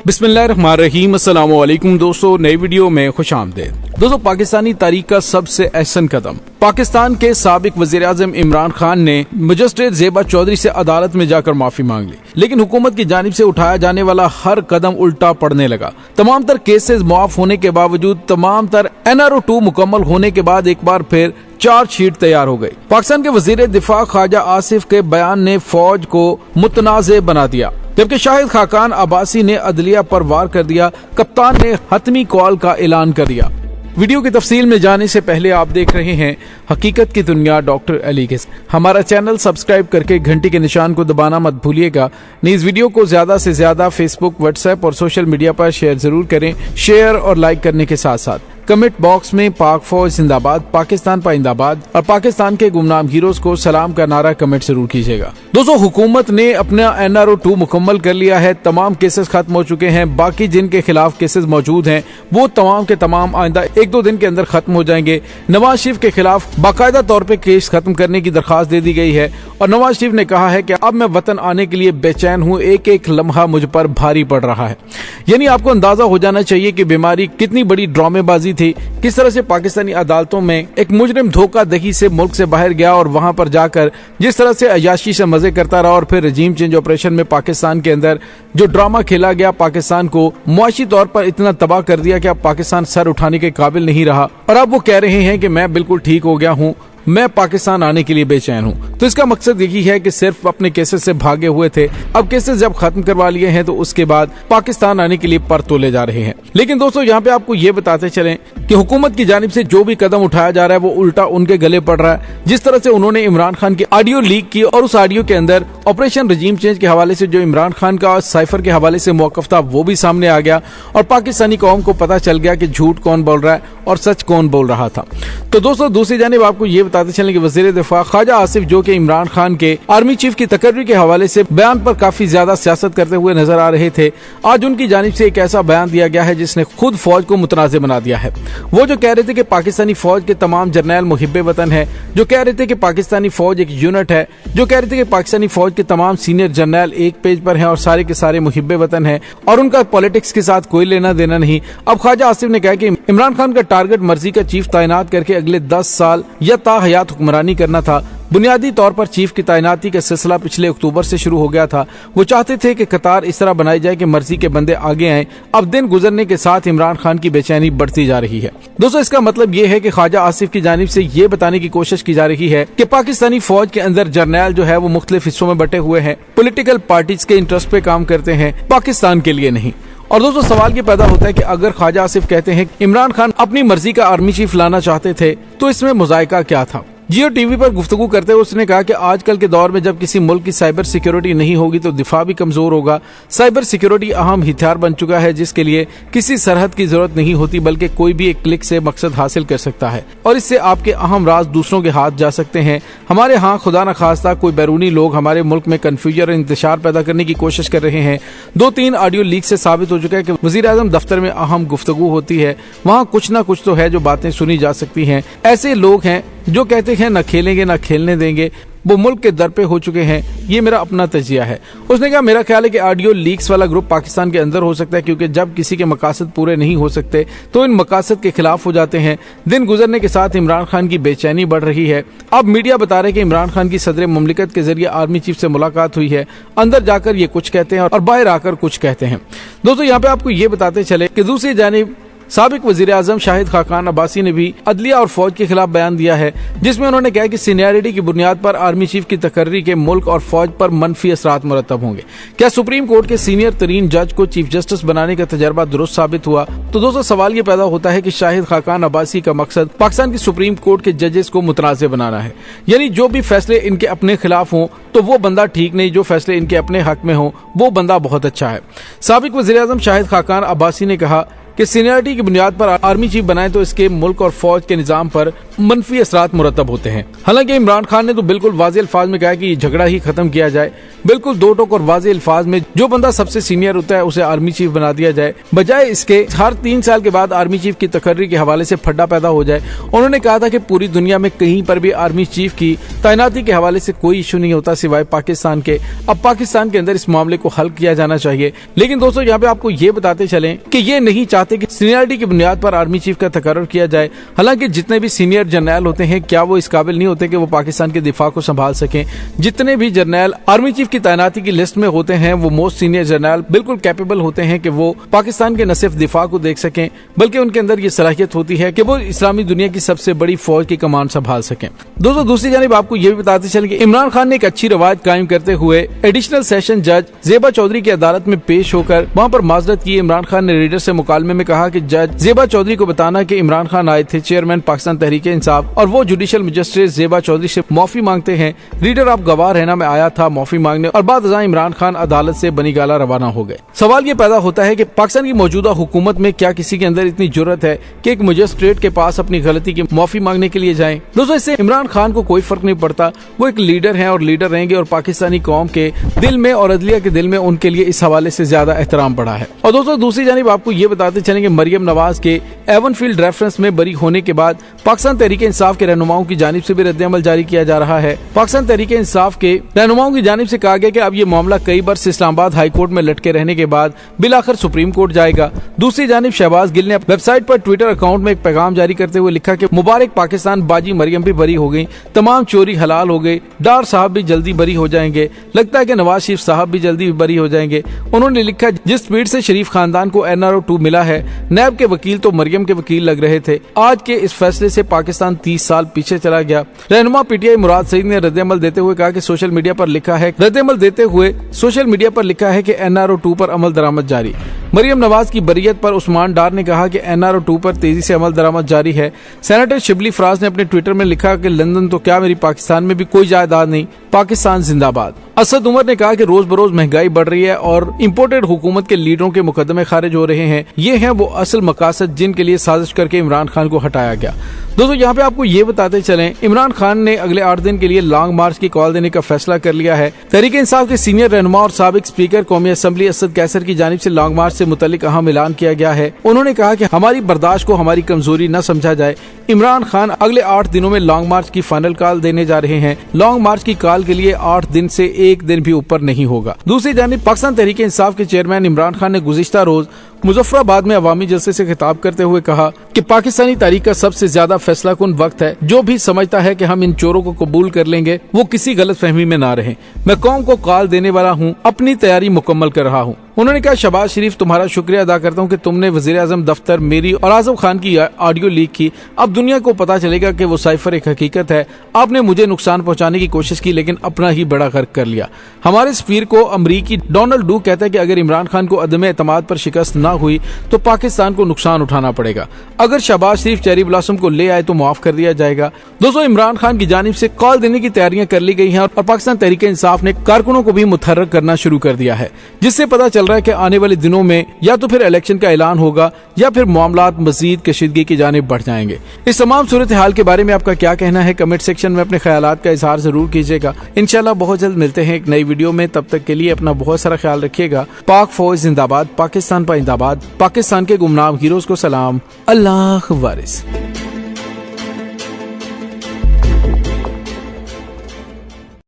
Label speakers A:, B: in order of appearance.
A: बिस्मिल्लाहिर्रहमानिर्रहीम, अस्सलाम वालेकुम दोस्तों, नई वीडियो में खुश आमदीद। दोस्तों, पाकिस्तानी तारीख का सबसे अहसन कदम। पाकिस्तान के साबिक वजीर आज़म इमरान खान ने मजिस्ट्रेट ज़ेबा चौधरी से अदालत में जाकर माफी मांग ली, लेकिन हुकूमत की जानिब से उठाया जाने वाला हर कदम उल्टा पड़ने लगा। तमाम तर केसेस मुआफ होने के बावजूद, तमाम तर NRO 2 मुकम्मल होने के बाद एक बार फिर चार्जशीट तैयार हो गई। पाकिस्तान के वजीर दिफा ख्वाजा आसिफ के बयान ने फौज को मुतनाज़े बना दिया, जबकि शाहिद खाकान अब्बासी ने अदलिया पर वार कर दिया। कप्तान ने हतमी कॉल का ऐलान कर दिया। वीडियो की तफसील में जाने से पहले आप देख रहे हैं हकीकत की दुनिया डॉक्टर अली के। हमारा चैनल सब्सक्राइब करके घंटी के निशान को दबाना मत भूलिएगा। इस वीडियो को ज्यादा से ज्यादा फेसबुक, व्हाट्सएप और सोशल मीडिया पर शेयर जरूर करें। शेयर और लाइक करने के साथ साथ कमेंट बॉक्स में पाक फौज जिंदाबाद, पाकिस्तान पाइंदाबाद और पाकिस्तान के गुमनाम हीरोज को सलाम का नारा कमेंट जरूर कीजिएगा। दोस्तों, हुकूमत ने अपना NRO 2 मुकम्मल कर लिया है। तमाम केसेस खत्म हो चुके हैं। बाकी जिनके खिलाफ केसेस मौजूद हैं वो तमाम के तमाम आइंदा 1-2 दिन के अंदर खत्म हो जाएंगे। नवाज शरीफ के खिलाफ बाकायदा तौर पर केस खत्म करने की दरखास्त दे दी गई है और नवाज शरीफ ने कहा है कि अब मैं वतन आने के लिए बेचैन हूँ, एक एक लम्हा मुझ पर भारी पड़ रहा है। यानी आपको अंदाजा हो जाना चाहिए कि बीमारी कितनी बड़ी ड्रामेबाजी थी। किस तरह से पाकिस्तानी अदालतों में एक मुजरिम धोखाधड़ी से मुल्क से बाहर गया और वहां पर जाकर जिस तरह से अय्याशी से मजे करता रहा और फिर रजीम चेंज ऑपरेशन में पाकिस्तान के अंदर जो ड्रामा खेला गया, पाकिस्तान को मुआशी तौर पर इतना तबाह कर दिया कि अब पाकिस्तान सर उठाने के काबिल नहीं रहा। और अब वो कह रहे हैं कि मैं बिल्कुल ठीक हो गया हूँ, मैं पाकिस्तान आने के लिए बेचैन हूँ। तो इसका मकसद यही है कि सिर्फ अपने केसेस से भागे हुए थे, अब केसेस जब खत्म करवा लिए हैं तो उसके बाद पाकिस्तान आने के लिए पर तोले जा रहे हैं। लेकिन दोस्तों, यहाँ पे आपको ये बताते चलें कि हुकूमत की जानिब से जो भी कदम उठाया जा रहा है वो उल्टा उनके गले पड़ रहा है। जिस तरह से उन्होंने इमरान खान की ऑडियो लीक की और उस ऑडियो के अंदर ऑपरेशन रजीम चेंज के हवाले से जो इमरान खान का साइफर के हवाले से मौकफ था वो भी सामने आ गया और पाकिस्तानी कौम को पता चल गया कि झूठ कौन बोल रहा है और सच कौन बोल रहा था। तो दोस्तों, दूसरी जानिब आपको ये बताते चलें कि वजीर दिफा ख्वाजा आसिफ, जो कि इमरान खान के आर्मी चीफ की तकर्री के हवाले से बयान पर काफी ज्यादा सियासत करते हुए नजर आ रहे थे, आज उनकी जानिब से एक ऐसा बयान दिया गया है जिसने खुद फौज को मुतनाज़े बना दिया है। वो जो कह रहे थे कि पाकिस्तानी फौज के तमाम जर्नैल मुहिब्बे वतन है, जो कह रहे थे कि पाकिस्तानी फौज एक यूनिट है, जो कह रहे थे कि पाकिस्तानी फौज के तमाम सीनियर जर्नैल एक पेज पर हैं और सारे के सारे मुहिब्बे वतन हैं और उनका पॉलिटिक्स के साथ कोई लेना देना नहीं। अब ख्वाजा आसिफ ने कहा कि इमरान खान का टारगेट मर्जी का चीफ तैनात करके अगले 10 साल या ताहयात हुक्मरानी करना था। बुनियादी तौर पर चीफ की तैनाती का सिलसिला पिछले अक्टूबर से शुरू हो गया था। वो चाहते थे कि कतार इस तरह बनाई जाए कि मर्जी के बंदे आगे आए। अब दिन गुजरने के साथ इमरान खान की बेचैनी बढ़ती जा रही है। दोस्तों, इसका मतलब ये है कि ख्वाजा आसिफ की जानिब से ये बताने की कोशिश की जा रही है कि पाकिस्तानी फौज के अंदर जर्नैल जो है वो मुख्तलिफ हिस्सों में बटे हुए हैं, पॉलिटिकल पार्टीज के इंटरेस्ट पे काम करते हैं, पाकिस्तान के लिए नहीं। और दोस्तों, सवाल ये पैदा होता है कि अगर ख्वाजा आसिफ कहते हैं इमरान खान अपनी मर्जी का आर्मी चीफ लाना चाहते थे तो इसमें मुजायका क्या था। जियो टीवी पर गुफ्तगू करते हुए उसने कहा कि आजकल के दौर में जब किसी मुल्क की साइबर सिक्योरिटी नहीं होगी तो दिफा भी कमजोर होगा। साइबर सिक्योरिटी अहम हथियार बन चुका है जिसके लिए किसी सरहद की जरूरत नहीं होती, बल्कि कोई भी एक क्लिक से मकसद हासिल कर सकता है और इससे आपके अहम राज दूसरों के हाथ जा सकते हैं। हमारे यहाँ खुदा न खास्ता कोई बैरूनी लोग हमारे मुल्क में कंफ्यूजन और इंतशार पैदा करने की कोशिश कर रहे हैं। 2-3 ऑडियो लीक से साबित हो चुका है कि वजीर आजम दफ्तर में अहम गुफ्तगू होती है, वहाँ कुछ न कुछ तो है जो बातें सुनी जा सकती हैं। ऐसे लोग हैं जो कहते हैं न खेलेंगे न खेलने देंगे, वो मुल्क के दर पे हो चुके हैं। ये मेरा अपना तजिया है। उसने कहा मेरा ख्याल है कि ऑडियो लीक्स वाला ग्रुप पाकिस्तान के अंदर हो सकता है, क्योंकि जब किसी के मकासद पूरे नहीं हो सकते तो इन मकासद के खिलाफ हो जाते हैं। दिन गुजरने के साथ इमरान खान की बेचैनी बढ़ रही है। अब मीडिया बता रहे कि इमरान खान की सदर मुमलिकत के जरिए आर्मी चीफ से मुलाकात हुई है। अंदर जाकर ये कुछ कहते हैं और बाहर आकर कुछ कहते हैं। दोस्तों, यहाँ पे आपको ये बताते चले कि दूसरी जानिब साबिक वजीर आजम शाहिद खाकान अब्बासी ने भी अदलिया और फौज के खिलाफ बयान दिया है, जिसमें उन्होंने कहा कि सीनियरिटी की बुनियाद पर आर्मी चीफ की तकर्री के मुल्क और फौज पर मनफी असरात मुरतब होंगे। क्या सुप्रीम कोर्ट के सीनियर तरीन जज को चीफ जस्टिस बनाने का तजर्बा दुरुस्त साबित हुआ? तो दोस्तों, सवाल ये पैदा होता है कि शाहिद खाकान अब्बासी का मकसद पाकिस्तान की सुप्रीम कोर्ट के जजेस को मुतनाज़े बनाना है। यानी जो भी फैसले इनके अपने खिलाफ हों तो वो बंदा ठीक नहीं, जो फैसले इनके अपने हक में हों वो बंदा बहुत अच्छा है। साबिक वजीर आजम शाहिद खाकान अब्बासी ने कहा कि सीनियरिटी की बुनियाद पर आर्मी चीफ बनाए तो इसके मुल्क और फौज के निजाम पर मनफी असरात मुरतब होते हैं। हालांकि इमरान खान ने तो बिल्कुल वाज़ेह अल्फाज में कहा कि झगड़ा ही खत्म किया जाए, बिल्कुल दो टोक और वाज़ेह अल्फाज में जो बंदा सबसे सीनियर होता है उसे आर्मी चीफ बना दिया जाए, बजाय इसके हर 3 साल के बाद आर्मी चीफ की तकर्री के हवाले से फड्डा पैदा हो जाए। उन्होंने कहा था कि पूरी दुनिया में कहीं पर भी आर्मी चीफ की तैनाती के हवाले से कोई इशू नहीं होता सिवाय पाकिस्तान के। अब पाकिस्तान के अंदर इस मामले को हल किया जाना चाहिए। लेकिन दोस्तों यहाँ पे आपको ये बताते चलें कि ये नहीं चाहते कि सीनियरिटी की बुनियाद पर आर्मी चीफ का तकर्रुर किया जाए। हालांकि जितने भी सीनियर जर्नैल होते हैं क्या वो इस काबिल नहीं होते कि वो पाकिस्तान के दिफा को संभाल सकें। जितने भी जर्नैल आर्मी चीफ की तैनाती की लिस्ट में होते हैं वो मोस्ट सीनियर जर्नैल बिल्कुल कैपेबल होते हैं कि वो पाकिस्तान के न सिर्फ दिफा को देख सकें बल्कि उनके अंदर ये सलाहियत होती है कि वो इस्लामी दुनिया की सबसे बड़ी फौज की कमान संभाल सकें। दोस्तों दूसरी जानिब आपको ये भी बताते चलें कि इमरान खान ने एक अच्छी रवायत कायम करते हुए एडिशनल सेशन जज ज़ेबा चौधरी की अदालत में पेश होकर वहाँ पर माजरत की। इमरान खान ने रीडर से मुकालमे में कहा कि जज ज़ेबा चौधरी को बताना कि इमरान खान आए थे चेयरमैन पाकिस्तान तहरीक इंसाफ और वो जुडिशल मजिस्ट्रेट ज़ेबा चौधरी से माफी मांगते हैं। रीडर आप गवाह रहना मैं आया था माफी मांगने और बाद इमरान खान अदालत से बनी गाला रवाना हो गए। सवाल ये पैदा होता है कि पाकिस्तान की मौजूदा हुकूमत में क्या किसी के अंदर इतनी जुर्रत है कि एक मजिस्ट्रेट के पास अपनी गलती की माफी मांगने के लिए जाएं। दोस्तों इससे इमरान खान को कोई फर्क नहीं पड़ता, वो एक लीडर हैं और लीडर रहेंगे और पाकिस्तानी कौम के दिल में और अदलिया के दिल में उनके लिए इस हवाले से ज्यादा एहतराम बढ़ा है। और दोस्तों दूसरी जानिब आपको ये बताते चलेंगे मरियम नवाज के एवनफील्ड रेफरेंस में बरी होने के बाद पाकिस्तान तहरीक इंसाफ के रहनुमाओं की जानिब से भी रद्द-ए-अमल जारी किया जा रहा है। पाकिस्तान तहरीक इंसाफ के रहनुमाओं की जानिब से कहा गया कि अब ये मामला कई बार से इस्लामाबाद हाई कोर्ट में लटके रहने के बाद बिलाखिर सुप्रीम कोर्ट जाएगा। दूसरी जानिब शहबाज गिल ने वेबसाइट पर ट्विटर अकाउंट में एक पैगाम जारी करते हुए लिखा कि मुबारक पाकिस्तान, बाजी मरियम भी बरी हो गई, तमाम चोरी हलाल हो गई, डार साहब भी जल्दी बरी हो जाएंगे, लगता है कि नवाज शरीफ साहब भी जल्दी बरी हो जाएंगे। उन्होंने लिखा जिस स्पीड से शरीफ खानदान को NRO 2 मिला है, नैब के वकील तो मरियम के वकील लग रहे थे। आज के इस फैसले से पाकिस्तान 30 साल पीछे चला गया। रहनुमा PTI मुराद सईद ने रद्द-ए-अमल देते हुए कहा कि सोशल मीडिया पर लिखा है कि NRO 2 पर अमल दरामद जारी। मरियम नवाज की बरियत पर उस्मान डार ने कहा कि NRO 2 पर तेजी से अमल दरामद जारी है। सेनेटर शिबली फराज ने अपने ट्विटर में लिखा कि लंदन तो क्या मेरी पाकिस्तान में भी कोई जायदाद नहीं, पाकिस्तान जिंदाबाद। असद उमर ने कहा कि रोज बरोज महंगाई बढ़ रही है और इम्पोर्टेड हुकूमत के लीडरों के मुकदमे खारिज हो रहे हैं। ये हैं वो असल मकासद जिनके लिए साजिश करके इमरान खान को हटाया गया। दोस्तों यहाँ पे आपको ये बताते चलें इमरान खान ने अगले 8 दिन के लिए लॉन्ग मार्च की कॉल देने का फैसला कर लिया है। तहरीक इंसाफ के सीनियर रहनुमा और साबिक स्पीकर कौमी असम्बली असद कैसर की जानिब से लॉन्ग मार्च से मुतल्लिक अहम ऐलान किया गया है। उन्होंने कहा कि हमारी बर्दाश्त को हमारी कमजोरी न समझा जाए। इमरान खान अगले 8 दिनों में लॉन्ग मार्च की फाइनल कॉल देने जा रहे हैं। लॉन्ग मार्च की कॉल के लिए 8 दिन से 1 दिन भी ऊपर नहीं होगा। दूसरी जानिब पाकिस्तान तहरीक इंसाफ के चेयरमैन इमरान खान ने गुज़िश्ता रोज मुजफ्फराबाद में अवामी जलसे से खिताब करते हुए कहा कि पाकिस्तानी तारीख का सबसे ज्यादा फैसला कुन वक्त है। जो भी समझता है कि हम इन चोरों को कबूल कर लेंगे वो किसी गलत फहमी में ना रहे। मैं कौम को कॉल देने वाला हूँ, अपनी तैयारी मुकम्मल कर रहा हूँ। उन्होंने कहा शहबाज शरीफ तुम्हारा शुक्रिया अदा करता हूँ कि तुमने वजीर आजम दफ्तर मेरी और आजम खान की ऑडियो लीक की। अब दुनिया को पता चलेगा कि वो साइफर एक हकीकत है। आपने मुझे नुकसान पहुंचाने की कोशिश की लेकिन अपना ही बड़ा गर्क कर लिया। हमारे सफीर को अमरीकी डोनाल्ड डू कहता है कि अगर इमरान खान को अदम एतमाद पर शिकस्त न हुई तो पाकिस्तान को नुकसान उठाना पड़ेगा। अगर शहबाज शरीफ चेरी ब्लॉसम को ले आए तो माफ कर दिया जाएगा। दोस्तों इमरान खान की जानिब से कॉल देने की तैयारियां कर ली गई हैं और पाकिस्तान तहरीक इंसाफ ने कारकुनों को भी मुतहर्रिक करना शुरू कर दिया है, जिससे पता चल रहा है कि आने वाले दिनों में या तो फिर इलेक्शन का ऐलान होगा या फिर मामलात मजीद कशीदगी की जानिब बढ़ जाएंगे। इस तमाम सूरत हाल के बारे में आपका क्या कहना है कमेंट सेक्शन में अपने ख्यालात का इजहार जरूर कीजिएगा। इंशाल्लाह बहुत जल्द मिलते हैं एक नई वीडियो में। तब तक के लिए अपना बहुत सारा ख्याल रखिएगा। पाक फौज जिंदाबाद, पाकिस्तान पाइंदाबाद, पाकिस्तान के गुमनाम हीरोज को सलाम। अल्लाह वारिस।